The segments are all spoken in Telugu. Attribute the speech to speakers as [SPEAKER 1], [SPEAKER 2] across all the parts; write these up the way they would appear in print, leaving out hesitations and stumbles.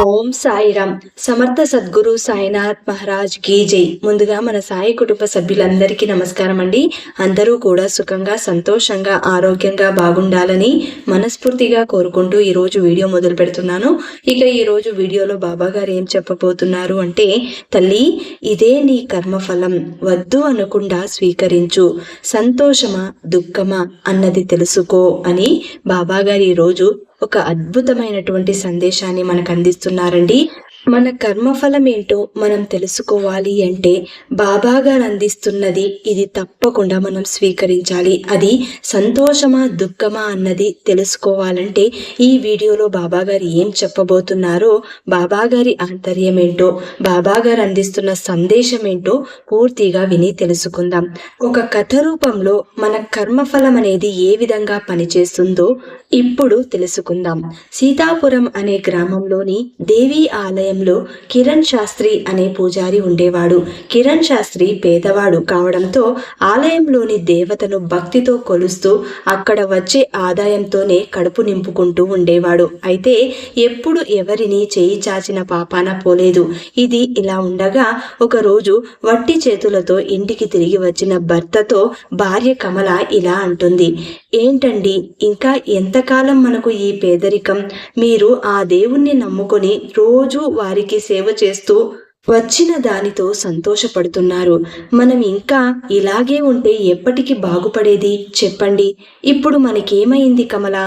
[SPEAKER 1] ఓం సాయిరామ్. సమర్థ సద్గురు సాయినాథ్ మహారాజ్ కీ జై. ముందుగా మన సాయి కుటుంబ సభ్యులందరికీ నమస్కారం అండి. అందరూ కూడా సుఖంగా, సంతోషంగా, ఆరోగ్యంగా బాగుండాలని మనస్ఫూర్తిగా కోరుకుంటూ ఈరోజు వీడియో మొదలు పెడుతున్నాను. ఇక ఈరోజు వీడియోలో బాబా గారు ఏం చెప్పబోతున్నారు అంటే, తల్లి ఇదే నీ కర్మఫలం, వద్దు అనకుండా స్వీకరించు, సంతోషమా దుఃఖమా అన్నది తెలుసుకో అని బాబా గారు ఈరోజు ఒక అద్భుతమైనటువంటి సందేశాన్ని మనకు అందిస్తున్నారండి. మన కర్మఫలం ఏంటో మనం తెలుసుకోవాలి అంటే బాబా గారు అందిస్తున్నది ఇది తప్పకుండా మనం స్వీకరించాలి. అది సంతోషమా దుఃఖమా అన్నది తెలుసుకోవాలంటే ఈ వీడియోలో బాబా గారు ఏం చెప్పబోతున్నారో, బాబా గారి ఆంతర్యం ఏంటో, బాబా గారు అందిస్తున్న సందేశం ఏంటో పూర్తిగా విని తెలుసుకుందాం. ఒక కథ రూపంలో మన కర్మఫలం అనేది ఏ విధంగా పనిచేస్తుందో ఇప్పుడు తెలుసుకుందాం. సీతాపురం అనే గ్రామంలోని దేవి ఆలయంలో కిరణ్ శాస్త్రి అనే పూజారి ఉండేవాడు. కిరణ్ శాస్త్రి పేదవాడు కావడంతో ఆలయంలోని దేవతను భక్తితో కొలుస్తూ అక్కడ వచ్చే ఆదాయంతోనే కడుపు నింపుకుంటూ ఉండేవాడు. అయితే ఎప్పుడు ఎవరిని చేయి చాచిన పాపాన పోలేదు. ఇది ఇలా ఉండగా ఒకరోజు వట్టి చేతులతో ఇంటికి తిరిగి వచ్చిన భర్తతో భార్య కమల ఇలా అంటుంది, ఏంటండి ఇంకా ఎంతకాలం మనకు ఈ పేదరికం? మీరు ఆ దేవుణ్ణి నమ్ముకొని రోజు వారికి సేవ చేస్తూ వచ్చిన దానితో సంతోషపడుతున్నారు. మనం ఇంకా ఇలాగే ఉంటే ఎప్పటికి బాగుపడేది చెప్పండి. ఇప్పుడు మనకేమైంది కమల?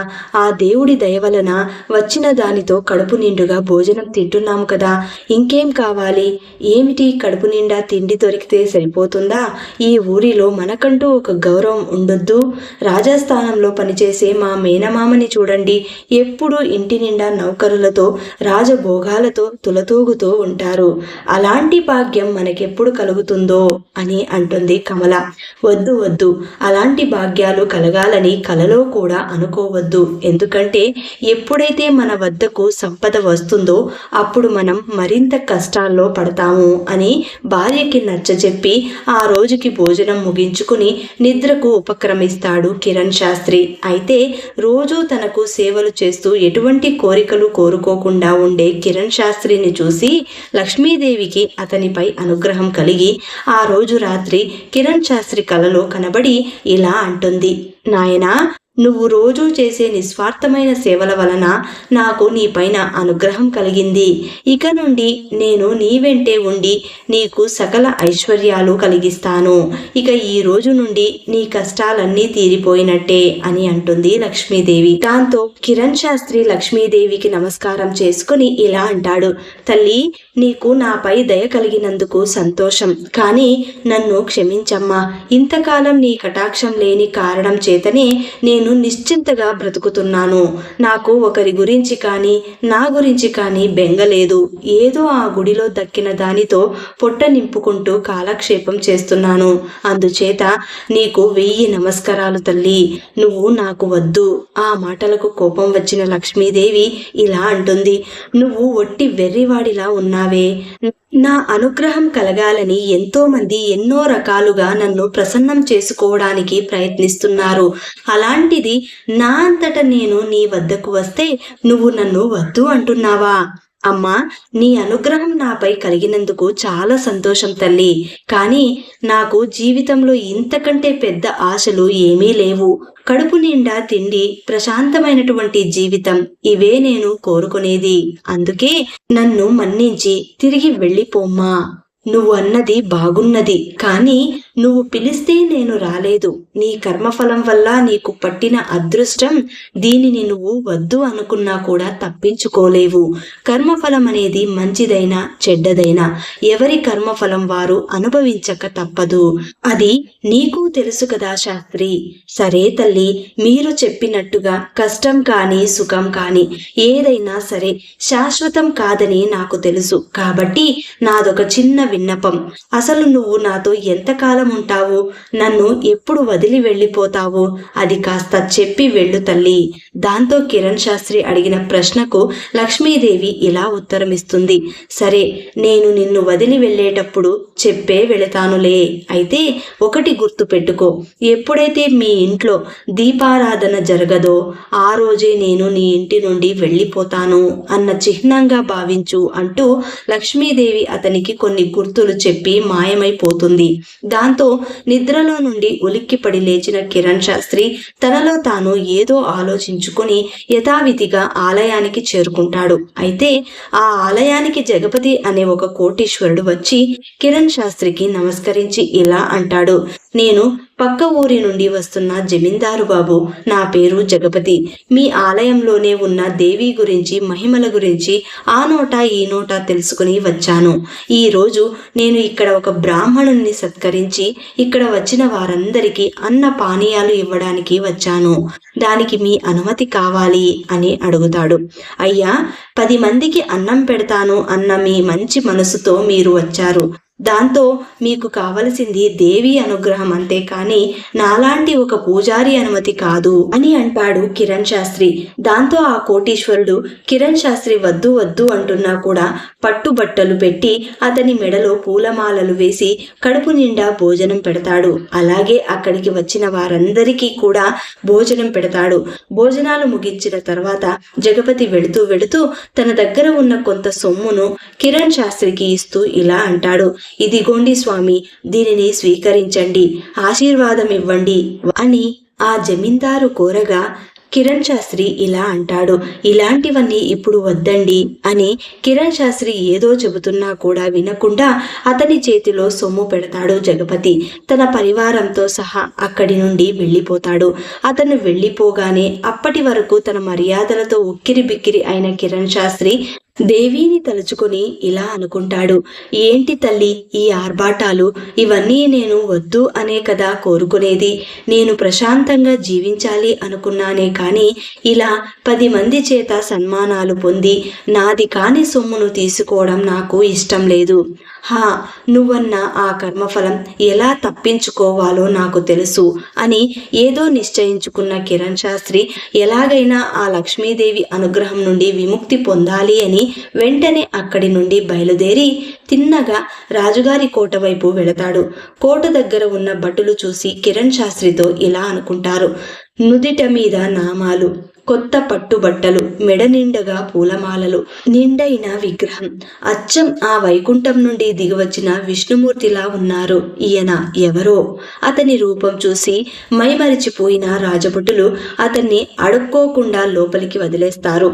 [SPEAKER 1] ఆ దేవుడి దయ వలన వచ్చిన దానితో కడుపు నిండుగా భోజనం తింటున్నాము కదా, ఇంకేం కావాలి? ఏమిటి కడుపు నిండా తిండి దొరికితే సరిపోతుందా? ఈ ఊరిలో మనకంటూ ఒక గౌరవం ఉండొద్దు? రాజస్థానంలో పనిచేసే మా మేనమామని చూడండి, ఎప్పుడూ ఇంటి నిండా నౌకరులతో రాజభోగాలతో తులతూగుతూ ఉంటారు. అలాంటి భాగ్యం మనకెప్పుడు కలుగుతుందో అని అంటుంది కమల. వద్దు వద్దు, అలాంటి భాగ్యాలు కలగాలని కలలో కూడా అనుకోవద్దు. ఎందుకంటే ఎప్పుడైతే మన వద్దకు సంపద వస్తుందో అప్పుడు మనం మరింత కష్టాల్లో పడతాము అని భార్యకి నచ్చజెప్పి ఆ రోజుకి భోజనం ముగించుకుని నిద్రకు ఉపక్రమిస్తాడు కిరణ్ శాస్త్రి. అయితే రోజు తనకు సేవలు చేస్తూ ఎటువంటి కోరికలు కోరుకోకుండా ఉండే కిరణ్ శాస్త్రిని చూసి లక్ష్మీదేవి అతనిపై అనుగ్రహం కలిగి ఆ రోజు రాత్రి కిరణ్ శాస్త్రి కలలో కనబడి ఇలా అంటుంది, నాయనా, నువ్వు రోజూ చేసే నిస్వార్థమైన సేవల వలన నాకు నీపైన అనుగ్రహం కలిగింది. ఇక నుండి నేను నీ వెంటే ఉండి నీకు సకల ఐశ్వర్యాలు కలిగిస్తాను. ఇక ఈ రోజు నుండి నీ కష్టాలన్నీ తీరిపోయినట్టే అని అంటుంది లక్ష్మీదేవి. దాంతో కిరణ్ శాస్త్రి లక్ష్మీదేవికి నమస్కారం చేసుకుని ఇలా అంటాడు, తల్లి, నీకు నాపై దయ కలిగినందుకు సంతోషం, కానీ నన్ను క్షమించమ్మా. ఇంతకాలం నీ కటాక్షం లేని కారణం చేతనే నేను నిశ్చింతగా బ్రతుకుతున్నాను. నాకు ఒకరి గురించి కానీ నా గురించి కానీ బెంగలేదు. ఏదో ఆ గుడిలో దక్కిన దానితో పొట్ట నింపుకుంటూ కాలక్షేపం చేస్తున్నాను. అందుచేత నీకు 1000 నమస్కారాలు తల్లి, నువ్వు నాకు వద్దు. ఆ మాటలకు కోపం వచ్చిన లక్ష్మీదేవి ఇలా అంటుంది, నువ్వు ఒట్టి వెర్రివాడిలా ఉన్నావే. నా అనుగ్రహం కలగాలని ఎంతో మంది ఎన్నో రకాలుగా నన్ను ప్రసన్నం చేసుకోవడానికి ప్రయత్నిస్తున్నారు. అలాంటిది నా అంతట నేను నీ వద్దకు వస్తే నువ్వు నన్ను వద్దు అంటున్నావా? అమ్మా, నీ అనుగ్రహం నాపై కలిగినందుకు చాలా సంతోషం తల్లి, కానీ నాకు జీవితంలో ఇంతకంటే పెద్ద ఆశలు ఏమీ లేవు. కడుపు నిండా తిండి, ప్రశాంతమైనటువంటి జీవితం, ఇవే నేను కోరుకునేది. అందుకే నన్ను మన్నించి తిరిగి వెళ్ళిపోమ్మా. నువ్వు అన్నది బాగున్నది, కానీ నువ్వు పిలిస్తే నేను రాలేదు. నీ కర్మఫలం వల్ల నీకు పట్టిన అదృష్టం, దీనిని నువ్వు వద్దు అనుకున్నా కూడా తప్పించుకోలేవు. కర్మఫలం అనేది మంచిదైనా చెడ్డదైనా ఎవరి కర్మఫలం వారు అనుభవించక తప్పదు. అది నీకు తెలుసు కదా శాస్త్రి. సరే తల్లి, మీరు చెప్పినట్టుగా కష్టం కానీ సుఖం కానీ ఏదైనా సరే శాశ్వతం కాదని నాకు తెలుసు. కాబట్టి నాదొక చిన్న విన్నపం. అసలు నువ్వు నాతో ఎంతకాలం ఎంతకాలం ఉంటావు? నన్ను ఎప్పుడు వదిలి వెళ్ళిపోతావు? అది కాస్త చెప్పి వెళ్ళు తల్లి. దాంతో కిరణ్ శాస్త్రి అడిగిన ప్రశ్నకు లక్ష్మీదేవి ఇలా ఉత్తరమిస్తుంది. సరే, నేను నిన్ను వదిలి వెళ్ళేటప్పుడు చెప్పే వెళతానులే. అయితే ఒకటి గుర్తు పెట్టుకో, ఎప్పుడైతే మీ ఇంట్లో దీపారాధన జరగదో ఆ రోజే నేను నీ ఇంటి నుండి వెళ్ళిపోతాను అన్న చిహ్నంగా భావించు అంటూ లక్ష్మీదేవి అతనికి కొన్ని గుర్తులు చెప్పి మాయమైపోతుంది. దాంతో నిద్రలో నుండి ఉలిక్కిపడి లేచిన కిరణ్ శాస్త్రి తనలో తాను ఏదో ఆలోచించుకుని యథావిధిగా ఆలయానికి చేరుకుంటాడు. అయితే ఆ ఆలయానికి జగపతి అనే ఒక కోటీశ్వరుడు వచ్చి కిరణ్ శాస్త్రికి నమస్కరించి ఇలా అంటాడు. నేను పక్క ఊరి నుండి వస్తున్న జమీందారు బాబు. నా పేరు జగపతి. మీ ఆలయంలోనే ఉన్న దేవి గురించి, మహిమల గురించి ఆ నోట ఈ నోట తెలుసుకుని వచ్చాను. ఈరోజు నేను ఇక్కడ ఒక బ్రాహ్మణుని సత్కరించి ఇక్కడ వచ్చిన వారందరికీ అన్న పానీయాలు ఇవ్వడానికి వచ్చాను. దానికి మీ అనుమతి కావాలి అని అడుగుతాడు. అయ్యా, 10 మందికి అన్నం పెడతాను అన్న మీ మంచి మనసుతో మీరు వచ్చారు. దాంతో మీకు కావలసింది దేవి అనుగ్రహం అంతే కానీ నాలాంటి ఒక పూజారి అనుమతి కాదు అని అంటాడు కిరణ్ శాస్త్రి. దాంతో ఆ కోటీశ్వరుడు కిరణ్ శాస్త్రి వద్దు వద్దు అంటున్నా కూడా పట్టుబట్టలు పెట్టి అతని మెడలో పూలమాలలు వేసి కడుపు నిండా భోజనం పెడతాడు. అలాగే అక్కడికి వచ్చిన వారందరికీ కూడా భోజనం పెడతాడు. భోజనాలు ముగించిన తర్వాత జగపతి వెళుతూ వెళుతూ తన దగ్గర ఉన్న కొంత సొమ్మును కిరణ్ శాస్త్రికి ఇస్తూ ఇలా అంటాడు. ఇదిగోండి స్వామి, దీనిని స్వీకరించండి, ఆశీర్వాదం ఇవ్వండి అని ఆ జమీందారు కోరగా కిరణ్ శాస్త్రి ఇలా అంటాడు. ఇలాంటివన్నీ ఇప్పుడు వద్దండి అని కిరణ్ శాస్త్రి ఏదో చెబుతున్నా కూడా వినకుండా అతని చేతిలో సొమ్ము పెడతాడు జగపతి. తన పరివారంతో సహా అక్కడి నుండి వెళ్ళిపోతాడు. అతను వెళ్ళిపోగానే అప్పటి వరకు తన మర్యాదలతో ఉక్కిరి బిక్కిరి అయిన కిరణ్ శాస్త్రి దేవిని తలుచుకొని ఇలా అనుకుంటాడు. ఏంటి తల్లి ఈ ఆర్భాటాలు? ఇవన్నీ నేను వద్దు అనే కదా కోరుకునేది. నేను ప్రశాంతంగా జీవించాలి అనుకున్నానే కానీ ఇలా 10 మంది చేత సన్మానాలు పొంది నాది కాని సొమ్మును తీసుకోవడం నాకు ఇష్టం లేదు. నువ్వన్న ఆ కర్మఫలం ఎలా తప్పించుకోవాలో నాకు తెలుసు అని ఏదో నిశ్చయించుకున్న కిరణ్ శాస్త్రి ఎలాగైనా ఆ లక్ష్మీదేవి అనుగ్రహం నుండి విముక్తి పొందాలి అని వెంటనే అక్కడి నుండి బయలుదేరి తిన్నగా రాజుగారి కోట వైపు వెళతాడు. కోట దగ్గర ఉన్న భటులు చూసి కిరణ్ శాస్త్రితో ఇలా అనుకుంటారు. నుదిట మీద నామాలు, కొత్త పట్టుబట్టలు, మెడ నిండగా పూలమాలలు, నిండైన విగ్రహం, అచ్చం ఆ వైకుంఠం నుండి దిగివచ్చిన విష్ణుమూర్తిలా ఉన్నారు. ఈయన ఎవరో? అతని రూపం చూసి మైమరిచిపోయిన రాజభటులు అతన్ని అడుక్కోకుండా లోపలికి వదిలేస్తారు.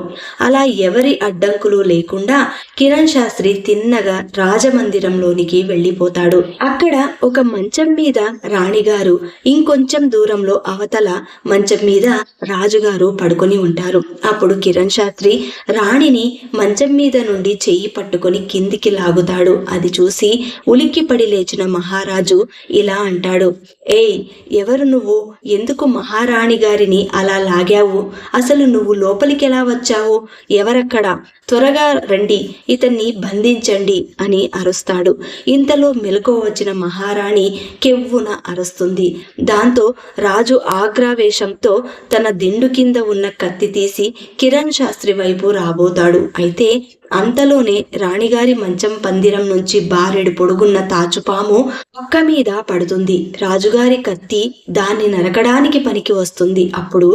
[SPEAKER 1] అలా ఎవరి అడ్డంకులు లేకుండా కిరణ్ శాస్త్రి తిన్నగా రాజమందిరంలోనికి వెళ్ళిపోతాడు. అక్కడ ఒక మంచం మీద రాణిగారు, ఇంకొంచెం దూరంలో అవతల మంచం మీద రాజుగారు పడుకొని ఉంటారు. అప్పుడు కిరణ్ శాస్త్రి రాణిని మంచం మీద నుండి చెయ్యి పట్టుకొని కిందికి లాగుతాడు. అది చూసి ఉలిక్కిపడి లేచిన మహారాజు ఇలా అంటాడు. ఏయ్, ఎవరు నువ్వు? ఎందుకు మహారాణి గారిని అలా లాగావు? అసలు నువ్వు లోపలికి ఎలా వచ్చావు? ఎవరక్కడ? త్వరగా రండి, ఇతన్ని బంధించండి అని అరుస్తాడు. ఇంతలో మెలకువ వచ్చిన మహారాణి కెవ్వున అరుస్తుంది. దాంతో రాజు ఆగ్రావేశంతో తన దిండు కింద ఉన్న కత్తి తీసి కిరణ్ శాస్త్రి వైపు రాబోతాడు. అయితే అంతలోనే రాణిగారి మంచం పందిరం నుంచి బారెడు పొడుగున్న తాచుపాము పక్క మీద పడుతుంది. రాజుగారి కత్తి దాన్ని నరకడానికి పనికి వస్తుంది. అప్పుడు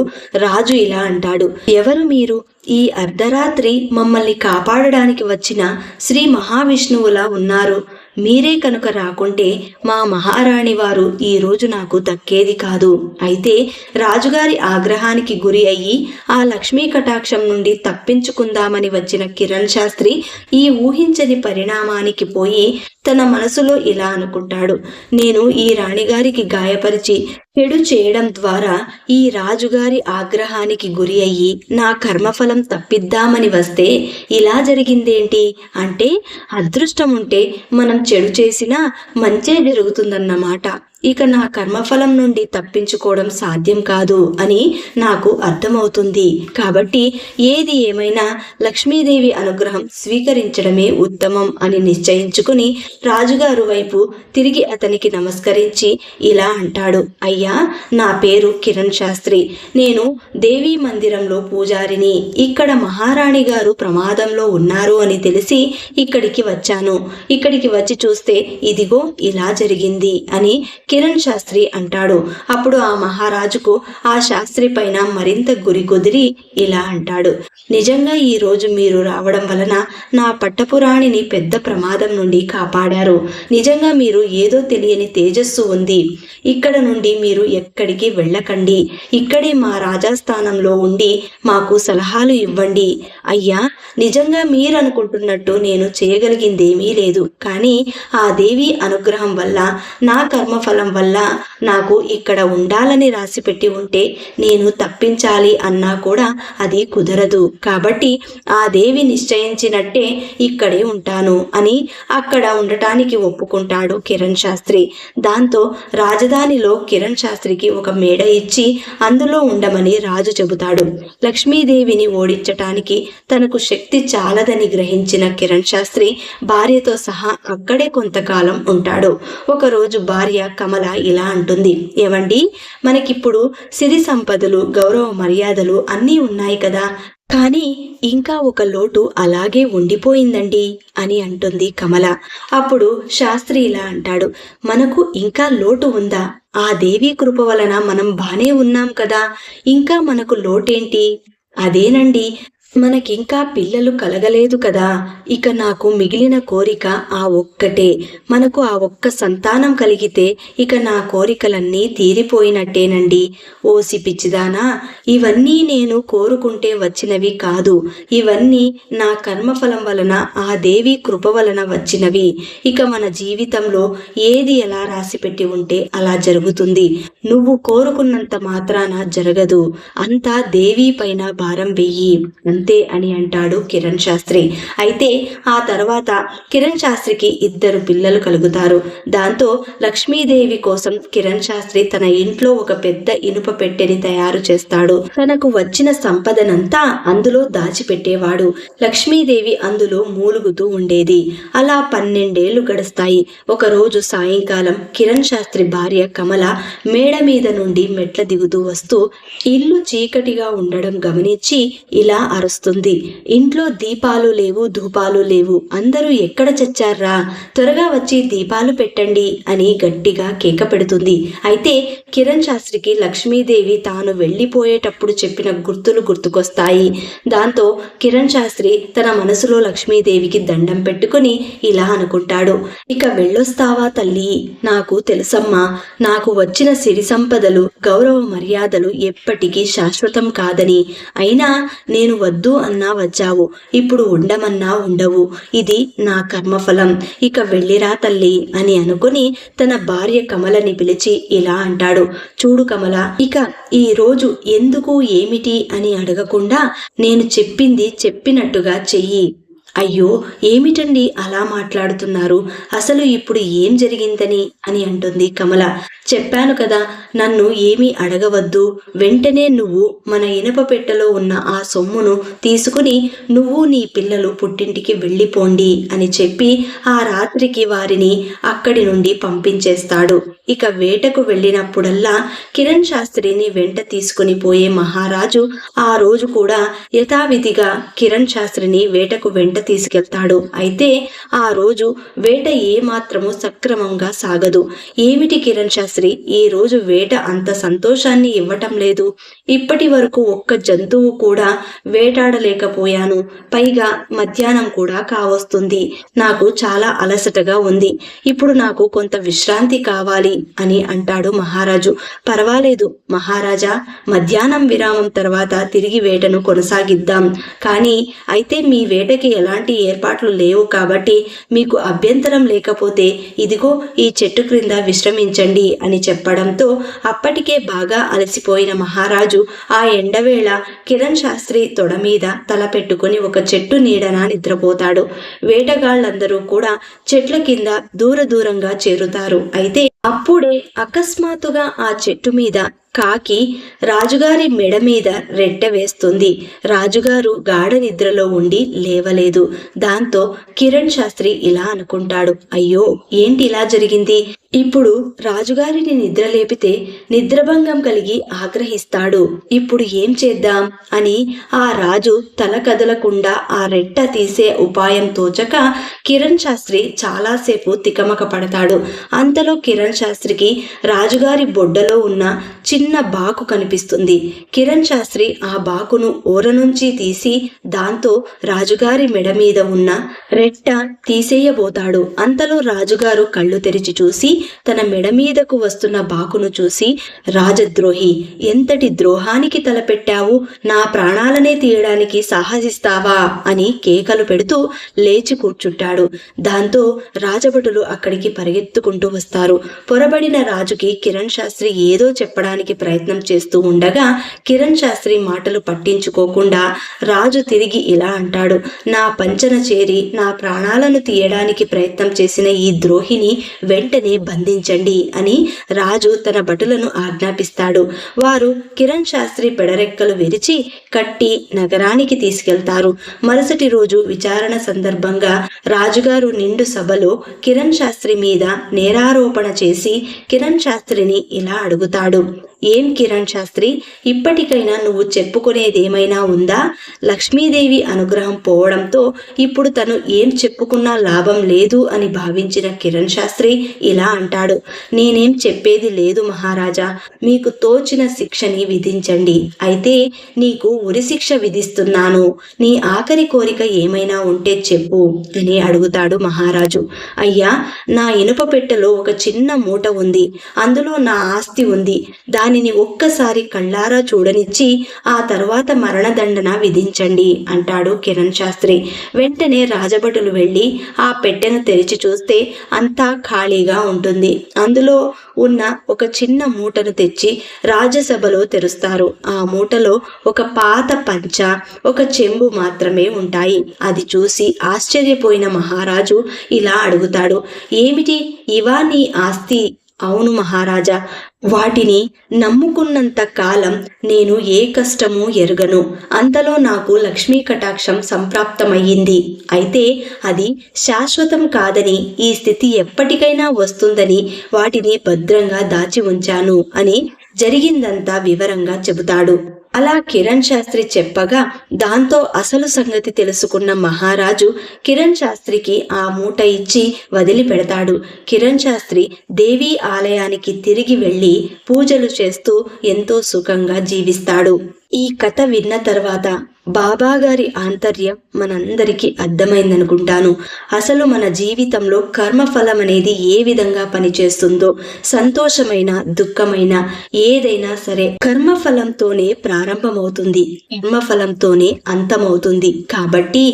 [SPEAKER 1] రాజు ఇలా అంటాడు. ఎవరు మీరు? ఈ అర్ధరాత్రి మమ్మల్ని కాపాడడానికి వచ్చిన శ్రీ మహావిష్ణువులా ఉన్నారు. మీరే కనుక రాకుంటే మా మహారాణి వారు ఈ రోజు నాకు దక్కేది కాదు. అయితే రాజుగారి ఆగ్రహానికి గురి అయ్యి ఆ లక్ష్మీ కటాక్షం నుండి తప్పించుకుందామని వచ్చిన కిరణ్ శాస్త్రి ఈ ఊహించని పరిణామానికి పోయి తన మనసులో ఇలా అనుకుంటాడు. నేను ఈ రాణిగారికి గాయపరిచి చెడు చేయడం ద్వారా ఈ రాజుగారి ఆగ్రహానికి గురి అయ్యి నా కర్మఫలం తప్పిద్దామని వస్తే ఇలా జరిగిందేంటి? అంటే అదృష్టం ఉంటే మనం చెడు చేసినా మంచే జరుగుతుందన్నమాట. ఇక నా కర్మఫలం నుండి తప్పించుకోవడం సాధ్యం కాదు అని నాకు అర్థమవుతుంది. కాబట్టి ఏది ఏమైనా లక్ష్మీదేవి అనుగ్రహం స్వీకరించడమే ఉత్తమం అని నిశ్చయించుకుని రాజుగారు వైపు తిరిగి అతనికి నమస్కరించి ఇలా అంటాడు, అయ్యా, నా పేరు కిరణ్ శాస్త్రి. నేను దేవీ మందిరంలో పూజారిని. ఇక్కడ మహారాణి గారు ప్రమాదంలో ఉన్నారు అని తెలిసి ఇక్కడికి వచ్చాను. ఇక్కడికి వచ్చి చూస్తే ఇదిగో ఇలా జరిగింది అని కిరణ్ శాస్త్రి అంటాడు. అప్పుడు ఆ మహారాజుకు ఆ శాస్త్రి పైన మరింత గురి కుదిరి ఇలా అంటాడు, నిజంగా ఈ రోజు మీరు రావడం వలన నా పట్టపురాణిని పెద్ద ప్రమాదం నుండి కాపాడారు. నిజంగా మీరు ఏదో తెలియని తేజస్సు ఉంది. ఇక్కడ నుండి మీరు ఎక్కడికి వెళ్ళకండి. ఇక్కడే మా రాజాస్థానంలో ఉండి మాకు సలహాలు ఇవ్వండి. అయ్యా, నిజంగా మీరు అనుకుంటున్నట్టు నేను చేయగలిగిందేమీ లేదు. కానీ ఆ దేవి అనుగ్రహం వల్ల, నా కర్మఫలం వల్ల నాకు ఇక్కడ ఉండాలని రాసిపెట్టి ఉంటే నేను తప్పించాలి అన్నా కూడా అది కుదరదు. కాబట్టి ఆ దేవి నిశ్చయించినట్టే ఇక్కడే ఉంటాను అని అక్కడ ఉండటానికి ఒప్పుకుంటాడు కిరణ్ శాస్త్రి. దాంతో రాజధానిలో కిరణ్ శాస్త్రికి ఒక మేడ ఇచ్చి అందులో ఉండమని రాజు చెబుతాడు. లక్ష్మీదేవిని ఓడించటానికి తనకు శక్తి చాలదని గ్రహించిన కిరణ్ శాస్త్రి భార్యతో సహా అక్కడే కొంతకాలం ఉంటాడు. ఒకరోజు భార్య కమల ఇలా అంటుంది, ఏవండి, మనకిప్పుడు సిరి సంపదలు, గౌరవ మర్యాదలు అన్నీ ఉన్నాయి కదా, కానీ ఇంకా ఒక లోటు అలాగే ఉండిపోయిందండి అని అంటుంది కమల. అప్పుడు శాస్త్రి ఇలా అంటాడు, మనకు ఇంకా లోటు ఉందా? ఆ దేవి కృప వలన మనం బానే ఉన్నాం కదా, ఇంకా మనకు లోటేంటి? అదేనండి, మనకింకా పిల్లలు కలగలేదు కదా. ఇక నాకు మిగిలిన కోరిక ఆ ఒక్కటే. మనకు ఆ ఒక్క సంతానం కలిగితే ఇక నా కోరికలన్నీ తీరిపోయినట్టేనండి. ఓసి పిచ్చిదానా, ఇవన్నీ నేను కోరుకుంటే వచ్చినవి కాదు. ఇవన్నీ నా కర్మఫలం వలన, ఆ దేవి కృప వలన వచ్చినవి. ఇక మన జీవితంలో ఏది ఎలా రాసిపెట్టి ఉంటే అలా జరుగుతుంది. నువ్వు కోరుకున్నంత మాత్రాన జరగదు. అంతా దేవి పైన భారం వెయ్యి అంతే అని అంటాడు కిరణ్ శాస్త్రి. అయితే ఆ తర్వాత కిరణ్ శాస్త్రికి 2 పిల్లలు కలుగుతారు. దాంతో లక్ష్మీదేవి కోసం కిరణ్ శాస్త్రి తన ఇంట్లో ఒక పెద్ద ఇనుప పెట్టెని తయారు చేస్తాడు. తనకు వచ్చిన సంపదనంతా అందులో దాచిపెట్టేవాడు. లక్ష్మీదేవి అందులో మూలుగుతూ ఉండేది. అలా 12 ఏళ్లు గడుస్తాయి. ఒకరోజు సాయంకాలం కిరణ్ శాస్త్రి భార్య కమల మేడ మీద నుండి మెట్ల దిగుతూ వస్తూ ఇల్లు చీకటిగా ఉండడం గమనించి ఇలా అరుస్తుంది, ఇంట్లో దీపాలు లేవు, ధూపాలు లేవు, అందరూ ఎక్కడ చచ్చారా? త్వరగా వచ్చి దీపాలు పెట్టండి అని గట్టిగా కేక పెడుతుంది. అయితే కిరణ్ శాస్త్రికి లక్ష్మీదేవి తాను వెళ్ళిపోయేటప్పుడు చెప్పిన గుర్తులు గుర్తుకొస్తాయి. దాంతో కిరణ్ శాస్త్రి తన మనసులో లక్ష్మీదేవికి దండం పెట్టుకుని ఇలా అనుకుంటాడు, ఇక వెళ్ళొస్తావా తల్లి? నాకు తెలుసమ్మా, నాకు వచ్చిన సిరి సంపదలు, గౌరవ మర్యాదలు ఎప్పటికీ శాశ్వతం కాదని. అయినా నేను వద్దు అన్నా వచ్చావు, ఇప్పుడు ఉండమన్నా ఉండవు. ఇది నా కర్మఫలం. ఇక వెళ్ళిరా తల్లి అని అనుకుని తన భార్య కమలని పిలిచి ఇలా అంటాడు, చూడు కమల, ఇక ఈ రోజు ఎందుకు ఏమిటి అని అడగకుండా నేను చెప్పింది చెప్పినట్టుగా చెయ్యి. అయ్యో, ఏమిటండి అలా మాట్లాడుతున్నారు? అసలు ఇప్పుడు ఏం జరిగిందని అని అంటుంది కమల. చెప్పాను కదా, నన్ను ఏమీ అడగవద్దు. వెంటనే నువ్వు మన ఇనప పెట్టెలో ఉన్న ఆ సొమ్మును తీసుకుని నువ్వు నీ పిల్లలు పుట్టింటికి వెళ్ళిపోండి అని చెప్పి ఆ రాత్రికి వారిని అక్కడి నుండి పంపించేస్తాడు. ఇక వేటకు వెళ్ళినప్పుడల్లా కిరణ్ శాస్త్రిని వెంట తీసుకుని పోయే మహారాజు ఆ రోజు కూడా యథావిధిగా కిరణ్ శాస్త్రిని వేటకు వెంట తీసుకెళ్తాడు. అయితే ఆ రోజు వేట ఏమాత్రము సక్రమంగా సాగదు. ఏమిటి కిరణ్ శాస్త్రి, ఈ రోజు వేట అంత సంతోషాన్ని ఇవ్వటం లేదు. ఇప్పటి వరకు ఒక్క జంతువు కూడా వేటాడలేకపోయాను. పైగా మధ్యాహ్నం కూడా కావస్తుంది. నాకు చాలా అలసటగా ఉంది. ఇప్పుడు నాకు కొంత విశ్రాంతి కావాలి అని అంటాడు మహారాజు. పర్వాలేదు మహారాజా, మధ్యాహ్నం విరామం తర్వాత తిరిగి వేటను కొనసాగిద్దాం. కానీ అయితే మీ వేటకి ఎలా ఎలాంటి ఏర్పాట్లు లేవు కాబట్టి మీకు అభ్యంతరం లేకపోతే ఇదిగో ఈ చెట్టు క్రింద విశ్రమించండి అని చెప్పడంతో అప్పటికే బాగా అలసిపోయిన మహారాజు ఆ ఎండవేళ కిరణ్ శాస్త్రి తొడ మీద తల పెట్టుకుని ఒక చెట్టు నీడన నిద్రపోతాడు. వేటగాళ్ళందరూ కూడా చెట్ల కింద దూరంగా చేరుతారు. అయితే అప్పుడే అకస్మాత్తుగా ఆ చెట్టు మీద కాకి రాజుగారి మెడ మీద రెట్టె వేస్తుంది. రాజుగారు గాఢ నిద్రలో ఉండి లేవలేదు. దాంతో కిరణ్ శాస్త్రి ఇలా అనుకుంటాడు, అయ్యో ఏంటి ఇలా జరిగింది? ఇప్పుడు రాజుగారిని నిద్రలేపితే నిద్రభంగం కలిగి ఆగ్రహిస్తాడు. ఇప్పుడు ఏం చేద్దాం అని ఆ రాజు తల కదలకుండా ఆ రెట్ట తీసే ఉపాయం తోచక కిరణ్ శాస్త్రి చాలాసేపు తికమక పడతాడు. అంతలో కిరణ్ శాస్త్రికి రాజుగారి బొడ్డలో ఉన్న చిన్న బాకు కనిపిస్తుంది. కిరణ్ శాస్త్రి ఆ బాకును ఊర నుంచి తీసి దాంతో రాజుగారి మెడ మీద ఉన్న రెట్ట తీసేయబోతాడు. అంతలో రాజుగారు కళ్ళు తెరిచి చూసి తన మెడ మీదకు వస్తున్న బాకును చూసి, రాజద్రోహి, ఎంతటి ద్రోహానికి తలపెట్టావు? నా ప్రాణాలనే తీయడానికి సాహసిస్తావా అని కేకలు పెడుతూ లేచి కూర్చుంటాడు. దాంతో రాజభటులు అక్కడికి పరిగెత్తుకుంటూ వస్తారు. పొరబడిన రాజుకి కిరణ్ శాస్త్రి ఏదో చెప్పడానికి ప్రయత్నం చేస్తూ ఉండగా కిరణ్ శాస్త్రి మాటలు పట్టించుకోకుండా రాజు తిరిగి ఇలా అంటాడు, నా పంచన చేరి నా ప్రాణాలను తీయడానికి ప్రయత్నం చేసిన ఈ ద్రోహిని వెంటనే బంధించండి అని రాజు తన భటులను ఆజ్ఞాపిస్తాడు. వారు కిరణ్ శాస్త్రి పెడరెక్కలు విరిచి కట్టి నగరానికి తీసుకెళ్తారు. మరుసటి రోజు విచారణ సందర్భంగా రాజుగారు నిండు సభలో కిరణ్ శాస్త్రి మీద నేరారోపణ చేసి కిరణ్ శాస్త్రిని ఇలా అడుగుతాడు, ఏం కిరణ్ శాస్త్రి, ఇప్పటికైనా నువ్వు చెప్పుకునేదేమైనా ఉందా? లక్ష్మీదేవి అనుగ్రహం పోవడంతో ఇప్పుడు తను ఏం చెప్పుకున్నా లాభం లేదు అని భావించిన కిరణ్ శాస్త్రి ఇలా అంటాడు, నేనేం చెప్పేది లేదు మహారాజా, మీకు తోచిన శిక్షని విధించండి. అయితే నీకు ఉరిశిక్ష విధిస్తున్నాను. నీ ఆఖరి కోరిక ఏమైనా ఉంటే చెప్పు అని అడుగుతాడు మహారాజు. అయ్యా, నా ఇనుప పెట్టెలో ఒక చిన్న మూట ఉంది. అందులో నా ఆస్తి ఉంది. దానిని ఒక్కసారి కళ్ళారా చూడనిచ్చి ఆ తర్వాత మరణదండన విధించండి అంటాడు కిరణ్ శాస్త్రి. వెంటనే రాజభటులు వెళ్ళి ఆ పెట్టెను తెరిచి చూస్తే అంతా ఖాళీగా ఉంటుంది. అందులో ఉన్న ఒక చిన్న మూటను తెచ్చి రాజ్యసభలో తెరుస్తారు. ఆ మూటలో ఒక పాత పంచ, ఒక చెంబు మాత్రమే ఉంటాయి. అది చూసి ఆశ్చర్యపోయిన మహారాజు ఇలా అడుగుతాడు, ఏమిటి ఇవా నీ ఆస్తి? అవును మహారాజా, వాటిని నమ్ముకున్నంత కాలం నేను ఏ కష్టమూ ఎరుగను. అంతలో నాకు లక్ష్మీ కటాక్షం సంప్రాప్తమయ్యింది. అయితే అది శాశ్వతం కాదని, ఈ స్థితి ఎప్పటికైనా వస్తుందని వాటిని భద్రంగా దాచి ఉంచాను అని జరిగిందంతా వివరంగా చెబుతాడు. అలా కిరణ్ శాస్త్రి చెప్పగా దాంతో అసలు సంగతి తెలుసుకున్న మహారాజు కిరణ్ శాస్త్రికి ఆ మూట ఇచ్చి వదిలిపెడతాడు. కిరణ్ శాస్త్రి దేవీ ఆలయానికి తిరిగి వెళ్ళి పూజలు చేస్తూ ఎంతో సుఖంగా జీవిస్తాడు. ఈ కథ విన్న తర్వాత బాబాగారి ఆంతర్యం మనందరికీ అర్థమైందనుకుంటాను. అసలు మన జీవితంలో కర్మఫలం అనేది ఏ విధంగా పనిచేస్తుందో, సంతోషమైన దుఃఖమైన ఏదైనా సరే కర్మఫలంతోనే ప్రారంభమవుతుంది, కర్మఫలంతోనే అంతమవుతుంది. కాబట్టి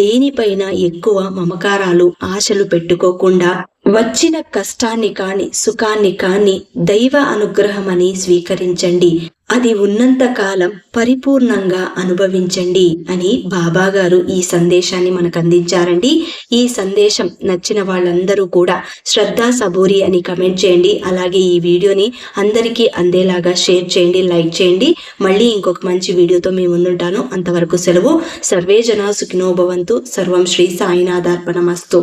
[SPEAKER 1] దేనిపైన ఎక్కువ మమకారాలు ఆశలు పెట్టుకోకుండా వచ్చిన కష్టాన్ని కాని సుఖాన్ని కాని దైవ అనుగ్రహమని స్వీకరించండి. అది ఉన్నంత కాలం పరిపూర్ణంగా అనుభవించండి అని బాబాగారు ఈ సందేశాన్ని మనకు అందించారండి. ఈ సందేశం నచ్చిన వాళ్ళందరూ కూడా శ్రద్ధా సబూరి అని కమెంట్ చేయండి. అలాగే ఈ వీడియోని అందరికీ అందేలాగా షేర్ చేయండి, లైక్ చేయండి. మళ్ళీ ఇంకొక మంచి వీడియోతో మీ ముందుంటాను. అంతవరకు సెలవు. సర్వే జనా సుఖినో భవంతు. సర్వం శ్రీ సాయినాథార్పణమస్తు.